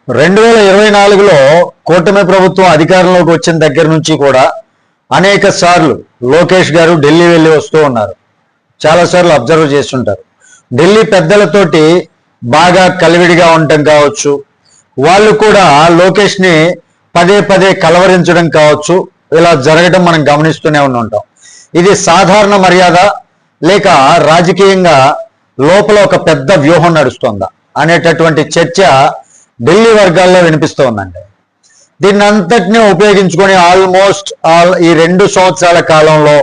2024లో కూటమి ప్రభుత్వం అధికారంలోకి వచ్చిన దగ్గర నుంచి కూడా అనేక సార్లు లోకేష్ గారు ఢిల్లీ వెళ్ళి వస్తూ ఉన్నారు. చాలాసార్లు అబ్జర్వ్ చేస్తుంటారు. ఢిల్లీ పెద్దలతోటి బాగా కలివిడిగా ఉండటం కావచ్చు, వాళ్ళు కూడా లోకేష్ని పదే పదే కలవరించడం కావచ్చు, ఇలా జరగడం మనం గమనిస్తూనే ఉంటాం. ఇది సాధారణ మర్యాద లేక రాజకీయంగా లోపల ఒక పెద్ద వ్యూహం నడుస్తుందా అనేటటువంటి చర్చ ఢిల్లీ వర్గాల్లో వినిపిస్తూ ఉందండి. దీన్ని అంతటినీ ఉపయోగించుకొని ఆల్మోస్ట్ ఈ 2 సంవత్సరాల కాలంలో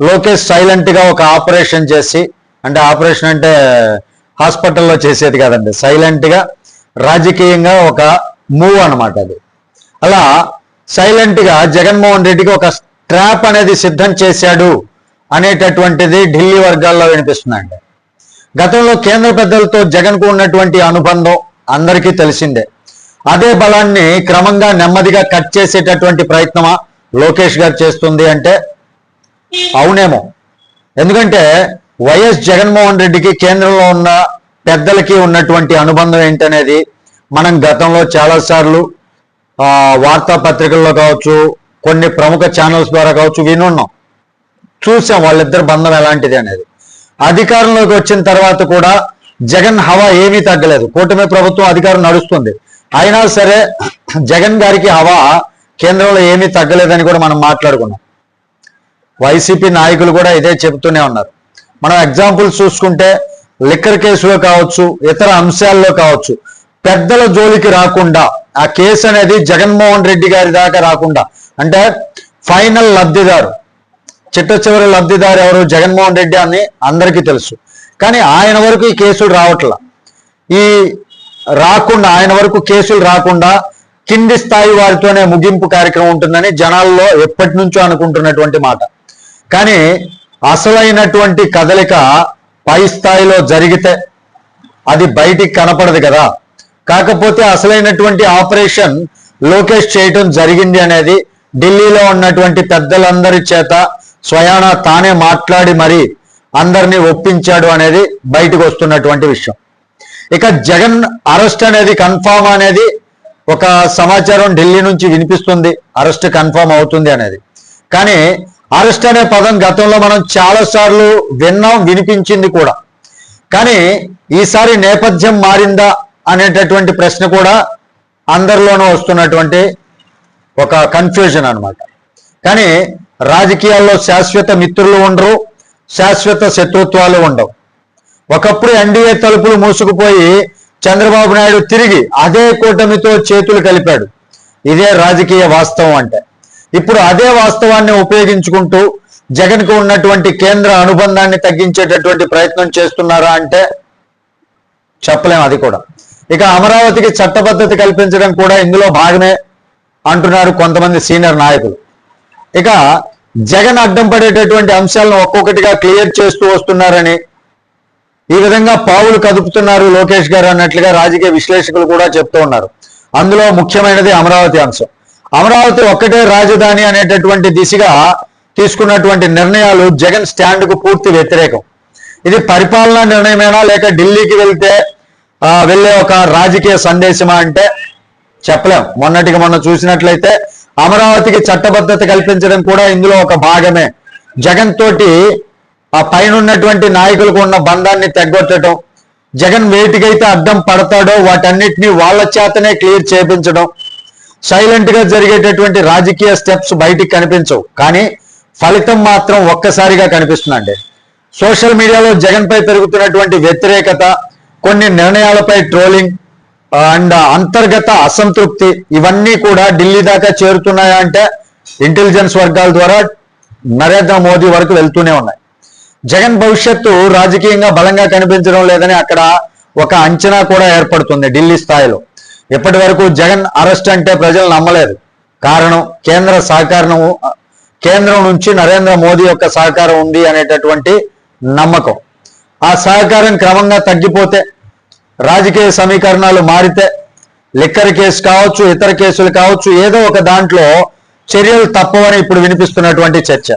లోకేష్ సైలెంట్ గా ఒక ఆపరేషన్ చేసి, అంటే ఆపరేషన్ అంటే హాస్పిటల్లో చేసేది కాదండి, సైలెంట్ గా రాజకీయంగా ఒక మూవ్ అనమాట అది. అలా సైలెంట్ గా జగన్మోహన్ రెడ్డికి ఒక ట్రాప్ అనేది సిద్ధం చేశాడు అనేటటువంటిది ఢిల్లీ వర్గాల్లో వినిపిస్తుందండి. గతంలో కేంద్ర పెద్దలతో జగన్కు ఉన్నటువంటి అనుబంధం అందరికీ తెలిసిందే. అదే బలాన్ని క్రమంగా నెమ్మదిగా కట్ చేసేటటువంటి ప్రయత్నమా లోకేష్ గారు చేస్తుంది అంటే అవునేమో. ఎందుకంటే వైఎస్ జగన్మోహన్ రెడ్డికి కేంద్రంలో ఉన్న పెద్దలకి ఉన్నటువంటి అనుబంధం ఏంటనేది మనం గతంలో చాలాసార్లు వార్తాపత్రికల్లో కావచ్చు, కొన్ని ప్రముఖ ఛానల్స్ ద్వారా కావచ్చు వినున్నాం, చూసాం వాళ్ళిద్దరు బంధం ఎలాంటిది అనేది. అధికారంలోకి వచ్చిన తర్వాత కూడా జగన్ హవా ఏమీ తగ్గలేదు. కూటమి ప్రభుత్వం అధికారం నడుస్తుంది, అయినా సరే జగన్ గారికి హవా కేంద్రంలో ఏమీ తగ్గలేదని కూడా మనం మాట్లాడుకున్నాం. వైసీపీ నాయకులు కూడా ఇదే చెబుతూనే ఉన్నారు. మనం ఎగ్జాంపుల్స్ చూసుకుంటే లిక్కర్ కేసులో కావచ్చు, ఇతర అంశాల్లో కావచ్చు, పెద్దల జోలికి రాకుండా ఆ కేసు అనేది జగన్మోహన్ రెడ్డి గారి దాకా రాకుండా, అంటే ఫైనల్ లబ్ధిదారు, చిట్ట చివరి లబ్ధిదారు ఎవరు జగన్మోహన్ రెడ్డి అని అందరికీ తెలుసు. కానీ ఆయన వరకు ఈ కేసులు రావట్లా. ఆయన వరకు కేసులు రాకుండా కింది స్థాయి వారితోనే ముగింపు కార్యక్రమం ఉంటుందని జనాల్లో ఎప్పటి నుంచో అనుకుంటున్నటువంటి మాట. కానీ అసలైనటువంటి కదలిక పై స్థాయిలో జరిగితే అది బయటికి కనపడదు కదా. కాకపోతే అసలైనటువంటి ఆపరేషన్ లోకేష్ చేయటం జరిగింది అనేది ఢిల్లీలో ఉన్నటువంటి పెద్దలందరి చేత స్వయానా తానే మాట్లాడి మరి అందరినీ ఒప్పించాడు అనేది బయటకు వస్తున్నటువంటి విషయం. ఇక జగన్ అరెస్ట్ అనేది కన్ఫామ్ అనేది ఒక సమాచారం ఢిల్లీ నుంచి వినిపిస్తుంది, అరెస్ట్ కన్ఫామ్ అవుతుంది అనేది. కానీ అరెస్ట్ అనే పదం గతంలో మనం చాలాసార్లు విన్నాం, వినిపించింది కూడా. కానీ ఈసారి నేపథ్యం మారిందా అనేటటువంటి ప్రశ్న కూడా అందరిలోనూ వస్తున్నటువంటి ఒక కన్ఫ్యూజన్ అనమాట. కానీ రాజకీయాల్లో శాశ్వత మిత్రులు ఉండరు, శాశ్వత శత్రుత్వాలు ఉండవు. ఒకప్పుడు ఎన్డీఏ తలుపులు మూసుకుపోయి చంద్రబాబు నాయుడు తిరిగి అదే కూటమితో చేతులు కలిపాడు. ఇదే రాజకీయ వాస్తవం అంటే. ఇప్పుడు అదే వాస్తవాన్ని ఉపయోగించుకుంటూ జగన్కు ఉన్నటువంటి కేంద్ర అనుబంధాన్ని తగ్గించేటటువంటి ప్రయత్నం చేస్తున్నారా అంటే చెప్పలేం అది కూడా. ఇక అమరావతికి చట్టబద్ధత కల్పించడం కూడా ఇందులో భాగమే అంటున్నారు కొంతమంది సీనియర్ నాయకులు. ఇక జగన్ అడ్డం పడేటటువంటి అంశాలను ఒక్కొక్కటిగా క్లియర్ చేస్తూ వస్తున్నారని, ఈ విధంగా పావులు కదుపుతున్నారు లోకేష్ గారు అన్నట్లుగా రాజకీయ విశ్లేషకులు కూడా చెప్తూ ఉన్నారు. అందులో ముఖ్యమైనది అమరావతి అంశం. అమరావతి ఒక్కటే రాజధాని అనేటటువంటి దిశగా తీసుకున్నటువంటి నిర్ణయాలు జగన్ స్టాండ్కు పూర్తి వ్యతిరేకం. ఇది పరిపాలనా నిర్ణయమేనా లేక ఢిల్లీకి వెళ్ళే ఒక రాజకీయ సందేశమా అంటే చెప్పలేం. మొన్నటికి మొన్న చూసినట్లయితే అమరావతికి చట్టబద్ధత కల్పించడం కూడా ఇందులో ఒక భాగమే. జగన్ తోటి ఆ పైన ఉన్నటువంటి నాయకులకు ఉన్న బంధాన్ని తెగ్గొట్టడం, జగన్ వేటికైతే అడ్డం పడతాడో వాటన్నిటినీ వాళ్ళ చేతనే క్లియర్ చేయించడం, సైలెంట్ గా జరిగేటటువంటి రాజకీయ స్టెప్స్ బయటికి కనిపించవు, కానీ ఫలితం మాత్రం ఒక్కసారిగా కనిపిస్తుందండి. సోషల్ మీడియాలో జగన్ పై పెరుగుతున్నటువంటి వ్యతిరేకత, కొన్ని నిర్ణయాలపై ట్రోలింగ్ అండ్ అంతర్గత అసంతృప్తి, ఇవన్నీ కూడా ఢిల్లీ దాకా చేరుతున్నాయా అంటే ఇంటెలిజెన్స్ వర్గాల ద్వారా నరేంద్ర మోదీ వరకు వెళ్తూనే ఉన్నాయి. జగన్ భవిష్యత్తు రాజకీయంగా బలంగా కనిపించడం లేదని అక్కడ ఒక అంచనా కూడా ఏర్పడుతుంది ఢిల్లీ స్థాయిలో. ఇప్పటి వరకు జగన్ అరెస్ట్ అంటే ప్రజలు నమ్మలేదు. కారణం కేంద్రం నుంచి నరేంద్ర మోదీ యొక్క సహకారం ఉంది అనేటటువంటి నమ్మకం. ఆ సహకారం క్రమంగా తగ్గిపోతే, రాజకీయ సమీకరణాలు మారితే, లిక్కర్ కేసు కావచ్చు, ఇతర కేసులు కావచ్చు, ఏదో ఒక దాంట్లో చర్యలు తప్పవని ఇప్పుడు వినిపిస్తున్నటువంటి చర్చ.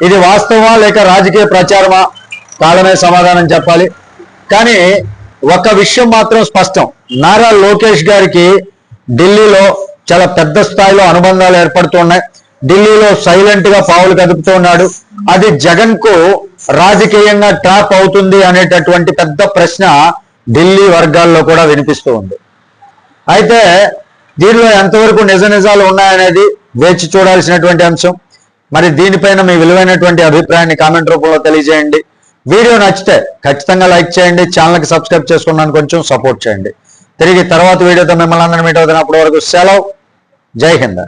ఇది వాస్తవమా లేక రాజకీయ ప్రచారమా? కాలమే సమాధానం చెప్పాలి. కానీ ఒక విషయం మాత్రం స్పష్టం, నారా లోకేష్ గారికి ఢిల్లీలో చాలా పెద్ద స్థాయిలో అనుబంధాలు ఏర్పడుతున్నాయి. ఢిల్లీలో సైలెంట్ గా పావులు కదుపుతూ ఉన్నాడు. అది జగన్ కు రాజకీయంగా ట్రాప్ అవుతుంది అనేటటువంటి పెద్ద ప్రశ్న ఢిల్లీ వర్గాల్లో కూడా వినిపిస్తూ ఉంది. అయితే దీనిలో ఎంతవరకు నిజాలు ఉన్నాయనేది వేచి చూడాల్సినటువంటి అంశం. మరి దీనిపైన మీ విలువైనటువంటి అభిప్రాయాన్ని కామెంట్ రూపంలో తెలియజేయండి. వీడియో నచ్చితే ఖచ్చితంగా లైక్ చేయండి. ఛానల్కి సబ్స్క్రైబ్ చేసుకున్నాను కొంచెం సపోర్ట్ చేయండి. తిరిగి తర్వాత వీడియోతో మిమ్మల్ని అందరినీ మీట్ అవుతున్నప్పటి వరకు సెలవు. జై హింద్.